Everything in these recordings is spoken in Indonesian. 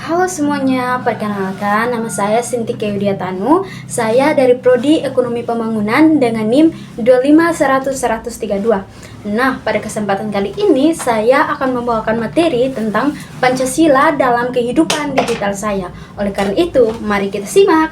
Halo semuanya, perkenalkan nama saya Sintika Yudiatanu. Saya dari Prodi Ekonomi Pembangunan dengan NIM 2510032. Nah, pada kesempatan kali ini saya akan membawakan materi tentang Pancasila dalam kehidupan digital saya. Oleh karena itu, mari kita simak.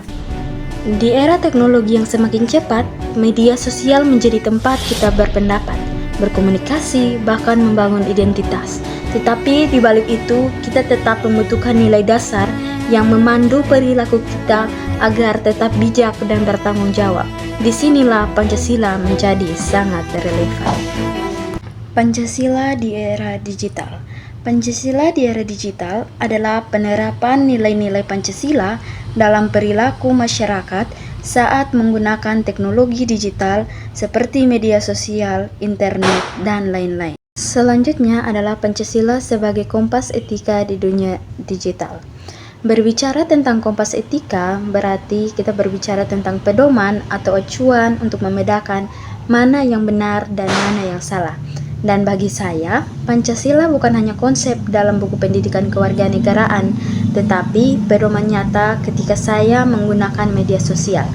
Di era teknologi yang semakin cepat, media sosial menjadi tempat kita berpendapat, berkomunikasi, bahkan membangun identitas. Tetapi di balik itu, kita tetap membutuhkan nilai dasar yang memandu perilaku kita agar tetap bijak dan bertanggung jawab. Disinilah Pancasila menjadi sangat relevan. Pancasila di era digital. Pancasila di era digital adalah penerapan nilai-nilai Pancasila dalam perilaku masyarakat saat menggunakan teknologi digital seperti media sosial, internet, dan lain-lain. Selanjutnya adalah Pancasila sebagai kompas etika di dunia digital. Berbicara tentang kompas etika berarti kita berbicara tentang pedoman atau acuan untuk membedakan mana yang benar dan mana yang salah. Dan bagi saya, Pancasila bukan hanya konsep dalam buku pendidikan kewarganegaraan, tetapi pedoman nyata ketika saya menggunakan media sosial.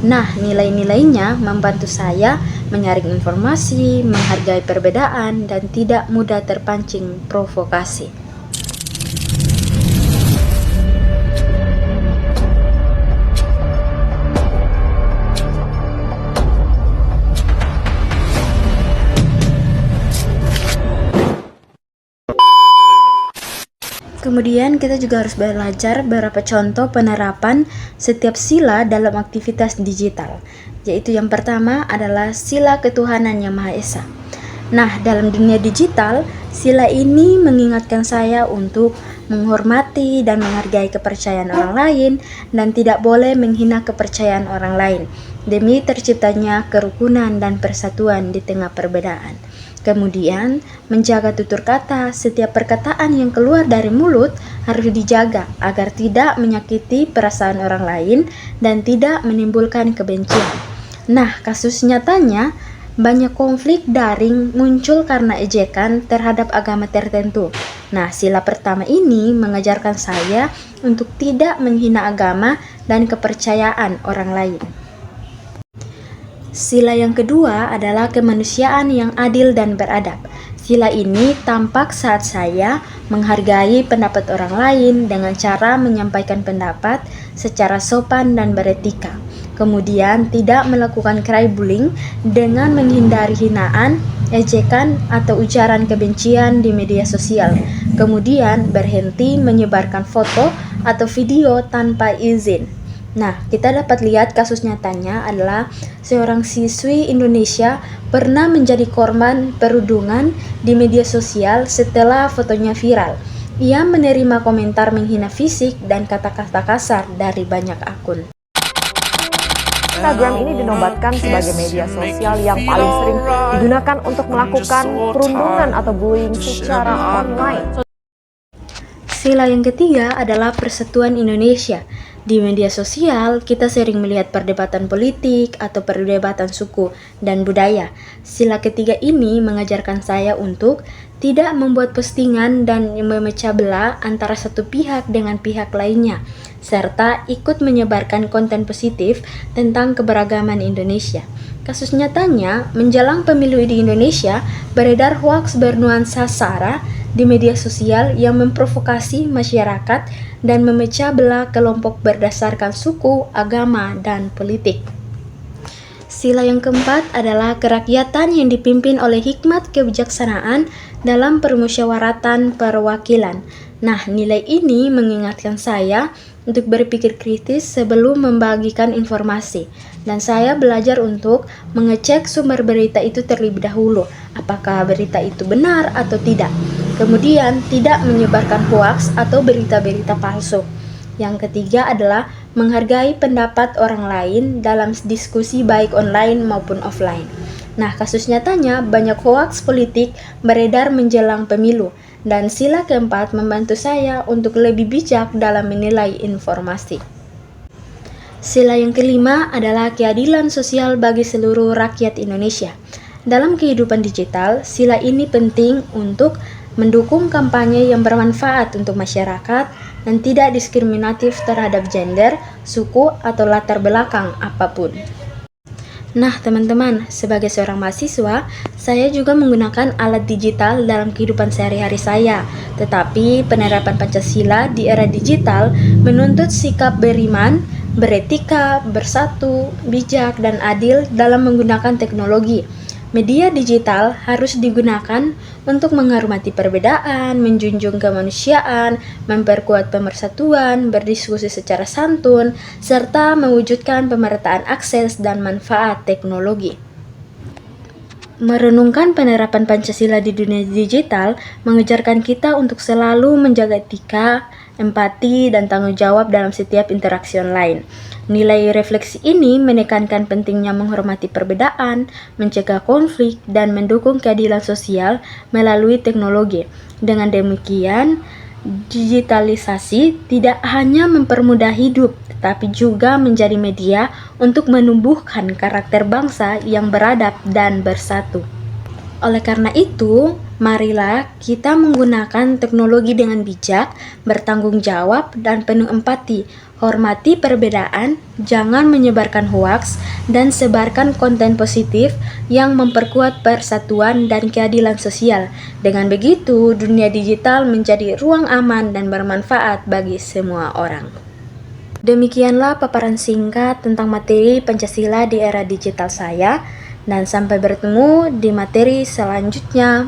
Nah, nilai-nilainya membantu saya menyaring informasi, menghargai perbedaan, dan tidak mudah terpancing provokasi. Kemudian kita juga harus belajar beberapa contoh penerapan setiap sila dalam aktivitas digital. Yaitu yang pertama adalah sila ketuhanan yang Maha Esa. Nah, dalam dunia digital, sila ini mengingatkan saya untuk menghormati dan menghargai kepercayaan orang lain dan tidak boleh menghina kepercayaan orang lain demi terciptanya kerukunan dan persatuan di tengah perbedaan. Kemudian, menjaga tutur kata. Setiap perkataan yang keluar dari mulut harus dijaga agar tidak menyakiti perasaan orang lain dan tidak menimbulkan kebencian. Nah, kasus nyatanya, banyak konflik daring muncul karena ejekan terhadap agama tertentu. Nah, sila pertama ini mengajarkan saya untuk tidak menghina agama dan kepercayaan orang lain. Sila yang kedua adalah kemanusiaan yang adil dan beradab. Sila ini tampak saat saya menghargai pendapat orang lain dengan cara menyampaikan pendapat secara sopan dan beretika. Kemudian tidak melakukan cyberbullying dengan menghindari hinaan, ejekan, atau ujaran kebencian di media sosial. Kemudian berhenti menyebarkan foto atau video tanpa izin. Nah, kita dapat lihat kasus nyatanya adalah seorang siswi Indonesia pernah menjadi korban perundungan di media sosial setelah fotonya viral. Ia menerima komentar menghina fisik dan kata-kata kasar dari banyak akun. Instagram ini dinobatkan sebagai media sosial yang paling sering digunakan untuk melakukan perundungan atau bullying secara online. Sila yang ketiga adalah persatuan Indonesia. Di media sosial, kita sering melihat perdebatan politik atau perdebatan suku dan budaya. Sila ketiga ini mengajarkan saya untuk tidak membuat postingan dan memecah belah antara satu pihak dengan pihak lainnya, serta ikut menyebarkan konten positif tentang keberagaman Indonesia. Kasus nyatanya, menjelang pemilu di Indonesia, beredar hoaks bernuansa SARA di media sosial yang memprovokasi masyarakat dan memecah belah kelompok berdasarkan suku, agama, dan politik. Sila yang keempat adalah kerakyatan yang dipimpin oleh hikmat kebijaksanaan dalam permusyawaratan perwakilan. Nah, nilai ini mengingatkan saya untuk berpikir kritis sebelum membagikan informasi. Dan saya belajar untuk mengecek sumber berita itu terlebih dahulu, apakah berita itu benar atau tidak. Kemudian, tidak menyebarkan hoaks atau berita-berita palsu. Yang ketiga adalah menghargai pendapat orang lain dalam diskusi baik online maupun offline. Nah, kasus nyatanya banyak hoaks politik beredar menjelang pemilu, dan sila keempat membantu saya untuk lebih bijak dalam menilai informasi. Sila yang kelima adalah keadilan sosial bagi seluruh rakyat Indonesia. Dalam kehidupan digital, sila ini penting untuk mendukung kampanye yang bermanfaat untuk masyarakat dan tidak diskriminatif terhadap gender, suku, atau latar belakang apapun. Nah teman-teman, sebagai seorang mahasiswa, saya juga menggunakan alat digital dalam kehidupan sehari-hari saya. Tetapi penerapan Pancasila di era digital menuntut sikap beriman, beretika, bersatu, bijak, dan adil dalam menggunakan teknologi. Media digital harus digunakan untuk menghormati perbedaan, menjunjung kemanusiaan, memperkuat pemersatuan, berdiskusi secara santun, serta mewujudkan pemerataan akses dan manfaat teknologi. Merenungkan penerapan Pancasila di dunia digital mengajarkan kita untuk selalu menjaga etika, empati, dan tanggung jawab dalam setiap interaksi online. Nilai refleksi ini menekankan pentingnya menghormati perbedaan, mencegah konflik, dan mendukung keadilan sosial melalui teknologi. Dengan demikian, digitalisasi tidak hanya mempermudah hidup, tetapi juga menjadi media untuk menumbuhkan karakter bangsa yang beradab dan bersatu. Oleh karena itu, marilah kita menggunakan teknologi dengan bijak, bertanggung jawab, dan penuh empati. Hormati perbedaan, jangan menyebarkan hoaks, dan sebarkan konten positif yang memperkuat persatuan dan keadilan sosial. Dengan begitu, dunia digital menjadi ruang aman dan bermanfaat bagi semua orang. Demikianlah paparan singkat tentang materi Pancasila di era digital saya, dan sampai bertemu di materi selanjutnya.